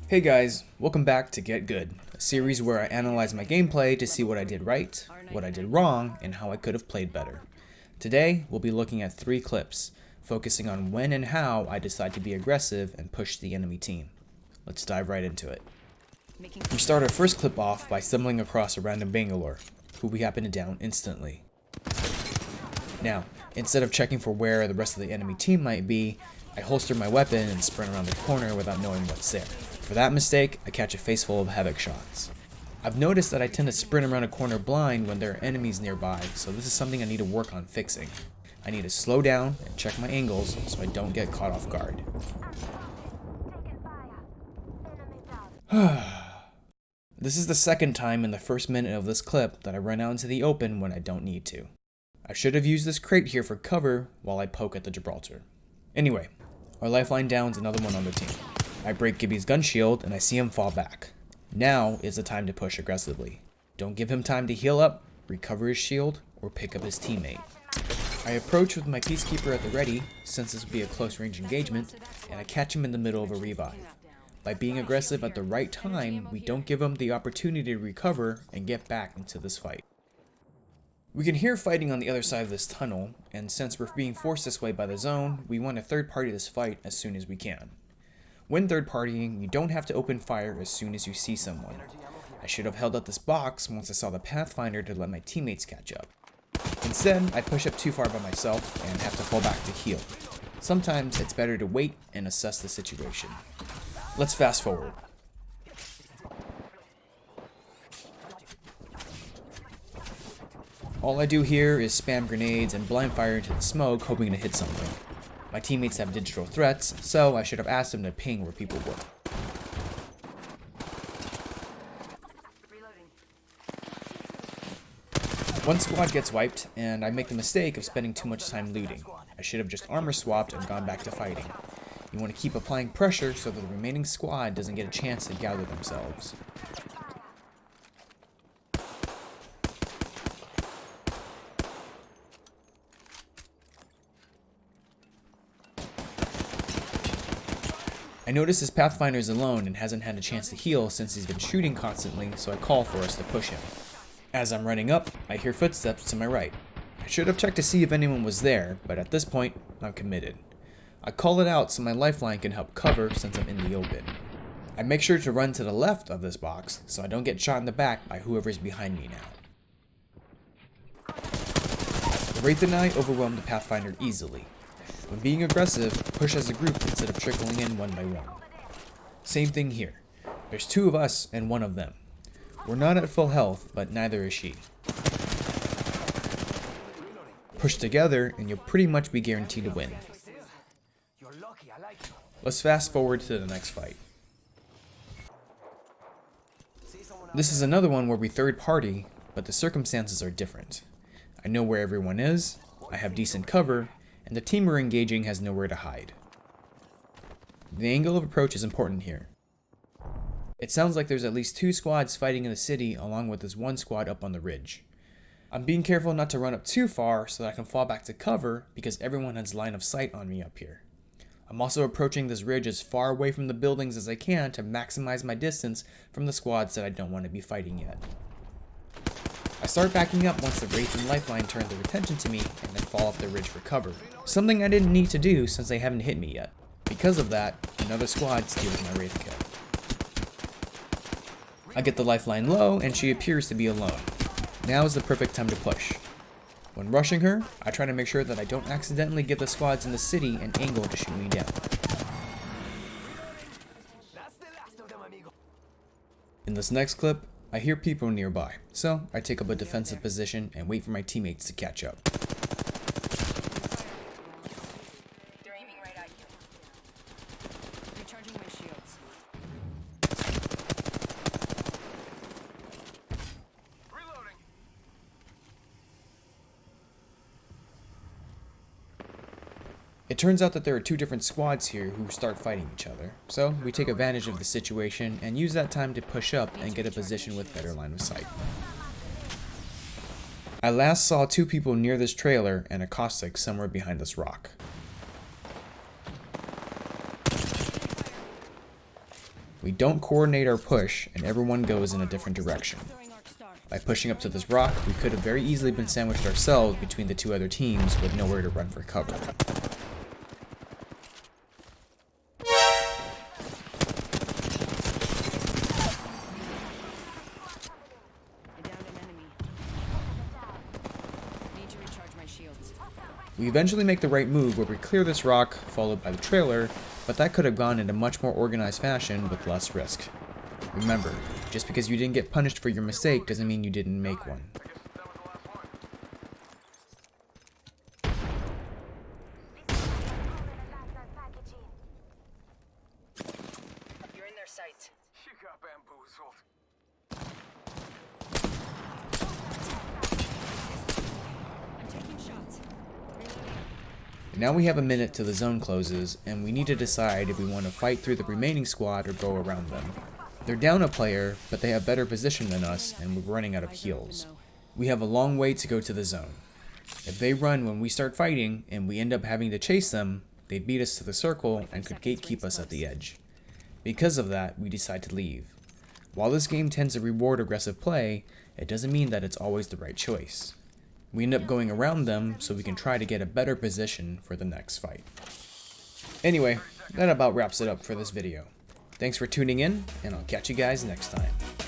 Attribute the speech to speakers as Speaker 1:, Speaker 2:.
Speaker 1: Hey guys, welcome back to Get Good, a series where I analyze my gameplay to see what I did right, what I did wrong, and how I could have played better. Today, we'll be looking at 3 clips, focusing on when and how I decide to be aggressive and push the enemy team. Let's dive right into it. We start our first clip off by stumbling across a random Bangalore, who we happen to down instantly. Now, instead of checking for where the rest of the enemy team might be, I holster my weapon and sprint around the corner without knowing what's there. For that mistake, I catch a face full of havoc shots. I've noticed that I tend to sprint around a corner blind when there are enemies nearby, so this is something I need to work on fixing. I need to slow down and check my angles so I don't get caught off guard. This is the second time in the first minute of this clip that I run out into the open when I don't need to. I should have used this crate here for cover while I poke at the Gibraltar. Anyway, our lifeline downs another one on the team. I break Gibby's gun shield and I see him fall back. Now is the time to push aggressively. Don't give him time to heal up, recover his shield, or pick up his teammate. I approach with my Peacekeeper at the ready, since this would be a close range engagement, and I catch him in the middle of a revive. By being aggressive at the right time, we don't give him the opportunity to recover and get back into this fight. We can hear fighting on the other side of this tunnel, and since we're being forced this way by the zone, we want to third party this fight as soon as we can. When third partying, you don't have to open fire as soon as you see someone. I should have held up this box once I saw the Pathfinder to let my teammates catch up. Instead, I push up too far by myself and have to fall back to heal. Sometimes it's better to wait and assess the situation. Let's fast forward. All I do here is spam grenades and blind fire into the smoke, hoping to hit something. My teammates have digital threats, so I should have asked them to ping where people were. One squad gets wiped, and I make the mistake of spending too much time looting. I should have just armor swapped and gone back to fighting. You want to keep applying pressure so that the remaining squad doesn't get a chance to gather themselves. I notice his Pathfinder is alone and hasn't had a chance to heal since he's been shooting constantly, so I call for us to push him. As I'm running up, I hear footsteps to my right. I should have checked to see if anyone was there, but at this point, I'm committed. I call it out so my lifeline can help cover since I'm in the open. I make sure to run to the left of this box so I don't get shot in the back by whoever's behind me now. The Wraith and I overwhelmed the Pathfinder easily. When being aggressive, push as a group instead of trickling in one by one. Same thing here. There's 2 of us and 1 of them. We're not at full health, but neither is she. Push together and you'll pretty much be guaranteed to win. Let's fast forward to the next fight. This is another one where we third party, but the circumstances are different. I know where everyone is, I have decent cover, and the team we're engaging has nowhere to hide. The angle of approach is important here. It sounds like there's at least 2 squads fighting in the city along with this 1 squad up on the ridge. I'm being careful not to run up too far so that I can fall back to cover because everyone has line of sight on me up here. I'm also approaching this ridge as far away from the buildings as I can to maximize my distance from the squads that I don't want to be fighting yet. I start backing up once the Wraith and Lifeline turn their attention to me and then fall off the ridge for cover. Something I didn't need to do since they haven't hit me yet. Because of that, another squad steals my Wraith kill. I get the Lifeline low and she appears to be alone. Now is the perfect time to push. When rushing her, I try to make sure that I don't accidentally give the squads in the city an angle to shoot me down. In this next clip, I hear people nearby, so I take up a defensive position and wait for my teammates to catch up. It turns out that there are 2 different squads here who start fighting each other, so we take advantage of the situation and use that time to push up and get a position with better line of sight. I last saw 2 people near this trailer and a caustic somewhere behind this rock. We don't coordinate our push, and everyone goes in a different direction. By pushing up to this rock, we could have very easily been sandwiched ourselves between the two other teams with nowhere to run for cover. We eventually make the right move where we clear this rock, followed by the trailer, but that could have gone in a much more organized fashion with less risk. Remember, just because you didn't get punished for your mistake doesn't mean you didn't make one.
Speaker 2: You're in their sights.
Speaker 3: You got bamboozled.
Speaker 2: I'm taking shots.
Speaker 1: Now we have a minute till the zone closes, and we need to decide if we want to fight through the remaining squad or go around them. They're down a player, but they have better position than us, and we're running out of heals. We have a long way to go to the zone. If they run when we start fighting, and we end up having to chase them, they beat us to the circle and could gatekeep us at the edge. Because of that, we decide to leave. While this game tends to reward aggressive play, it doesn't mean that it's always the right choice. We end up going around them so we can try to get a better position for the next fight. Anyway, that about wraps it up for this video. Thanks for tuning in, and I'll catch you guys next time.